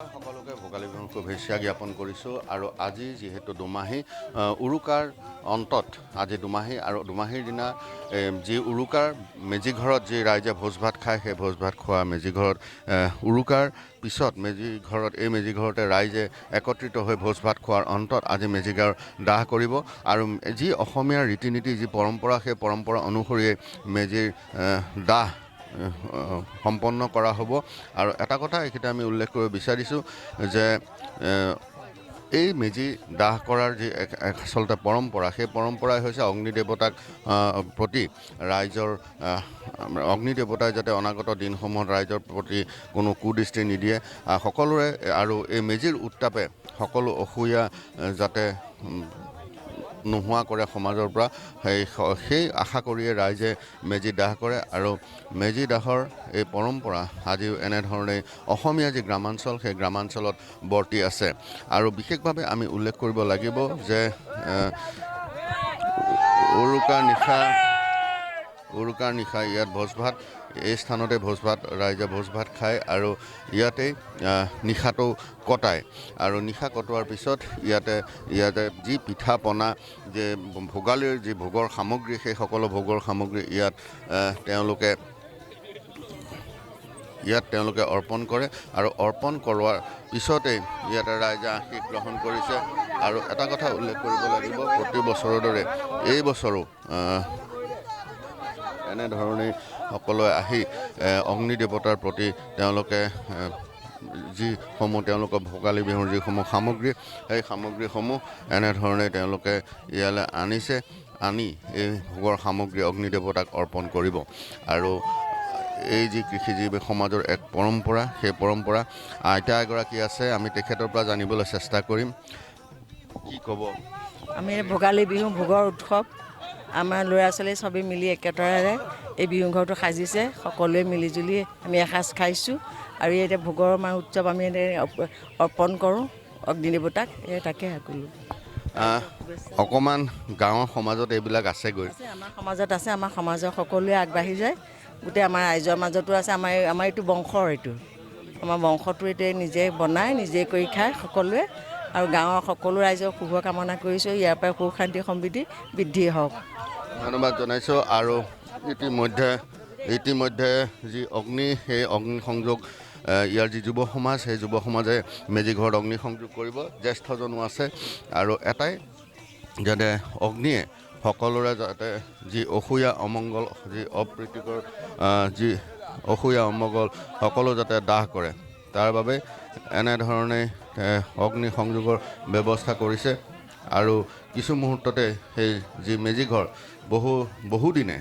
সকলোকে ভোগালী বিহুৰ শুভেচ্ছা জ্ঞাপন কৰিছোঁ আৰু আজি যিহেতু দুমাহী উৰুকাৰ অন্তত আজি দুমাহী আৰু দুমাহীৰ দিনা যি উৰুকাৰ মেজি ঘৰত যি ৰাইজে ভোজ ভাত খায় সেই ভোজ ভাত খোৱা মেজি ঘৰত উৰুকাৰ পিছত মেজি ঘৰত এই মেজি ঘৰতে ৰাইজে একত্ৰিত হৈ ভোজ ভাত খোৱাৰ অন্তত আজি মেজিঘৰ দাহ কৰিব আৰু যি অসমীয়াৰ ৰীতি নীতি যি পৰম্পৰা সেই পৰম্পৰা অনুসৰিয়ে মেজিৰ দাহ সম্পন্ন কৰা হ'ব আৰু এটা কথা এইখিনিতে আমি উল্লেখ কৰিব বিচাৰিছোঁ যে এই মেজি দাহ কৰাৰ যি আচলতে পৰম্পৰা সেই পৰম্পৰাই হৈছে অগ্নি দেৱতাক প্ৰতি ৰাইজৰ অগ্নি দেৱতাই যাতে অনাগত দিনসমূহত ৰাইজৰ প্ৰতি কোনো কুদৃষ্টি নিদিয়ে সকলোৰে আৰু এই মেজিৰ উত্তাপে সকলো অসূয়া যাতে নোহোৱা কৰে সমাজৰ পৰা সেই আশা কৰিয়ে ৰাইজে মেজি দাহ কৰে আৰু মেজি দাহৰ এই পৰম্পৰা আজিও এনেধৰণেই অসমীয়া যি গ্ৰামাঞ্চল সেই গ্ৰামাঞ্চলত বৰ্তি আছে আৰু বিশেষভাৱে আমি উল্লেখ কৰিব লাগিব যে উৰুকাৰ নিশা ইয়াত ভোজ ভাত এই স্থানতে ভোজ ভাত ৰাইজে ভোজ ভাত খায় আৰু ইয়াতেই নিশাটো কটায় আৰু নিশা কটোৱাৰ পিছত ইয়াতে যি পিঠা পনা যে ভোগালীৰ যি ভোগৰ সামগ্ৰী সেই সকলো ভোগৰ সামগ্ৰী ইয়াত তেওঁলোকে অৰ্পণ কৰে আৰু অৰ্পণ কৰোৱাৰ পিছতেই ইয়াতে ৰাইজে আশীষ গ্ৰহণ কৰিছে আৰু এটা কথা উল্লেখ কৰিব লাগিব প্ৰতি বছৰৰ দৰে এই বছৰো এনেধৰণেই সকলোৱে আহি অগ্নি দেৱতাৰ প্ৰতি তেওঁলোকে যিসমূহ তেওঁলোকৰ ভোগালী বিহুৰ যিসমূহ সামগ্ৰী সেই সামগ্ৰীসমূহ এনেধৰণে তেওঁলোকে ইয়ালৈ আনি এই ভোগৰ সামগ্ৰী অগ্নি দেৱতাক অৰ্পণ কৰিব আৰু এই যি কৃষিজীৱী সমাজৰ এক পৰম্পৰা সেই পৰম্পৰা আইতা এগৰাকী আছে আমি তেখেতৰ পৰা জানিবলৈ চেষ্টা কৰিম কি ক'ব আমি ভোগালী বিহু ভোগৰ উৎসৱ আমাৰ ল'ৰা ছোৱালী চবেই মিলি একেটাৰে এই বিহু ঘৰটো সাজিছে সকলোৱে মিলিজুলি আমি এসাঁজ খাইছোঁ আৰু এতিয়া ভোগৰ আমাৰ উৎসৱ আমি অৰ্পণ কৰোঁ অগ্নি দেৱতাক তাকে ক'লোঁ অকণমান গাঁৱৰ সমাজত এইবিলাক আছেগৈ আমাৰ সমাজত আছে আমাৰ সমাজৰ সকলোৱে আগবাঢ়ি যায় গোটেই আমাৰ ৰাইজৰ মাজতো আছে আমাৰ এইটো বংশৰ এইটো আমাৰ বংশটো এতিয়া নিজে বনাই নিজে কৰি খায় সকলোৱে আৰু গাঁৱৰ সকলো ৰাইজৰ শুভ কামনা কৰিছোঁ ইয়াৰ পৰাই সুখ শান্তি সমৃদ্ধি বৃদ্ধি হওক ধন্যবাদ জনাইছোঁ আৰু ইতিমধ্যে যি সেই অগ্নি সংযোগ ইয়াৰ যি যুৱ সমাজ সেই যুৱ সমাজে মেজি ঘৰত অগ্নি সংযোগ কৰিব জ্যেষ্ঠজনো আছে আৰু এটাই যাতে অগ্নিয়ে সকলোৰে যাতে যি অসূয়া অমংগল যি অপ্ৰীতিকৰ যি অসূয়া অমংগল সকলো যাতে দাহ কৰে তাৰ বাবে এনেধৰণে অগ্নি সংযোগৰ ব্যৱস্থা কৰিছে আৰু কিছু মুহূৰ্ততে সেই যি মেজিঘৰ বহুদিনে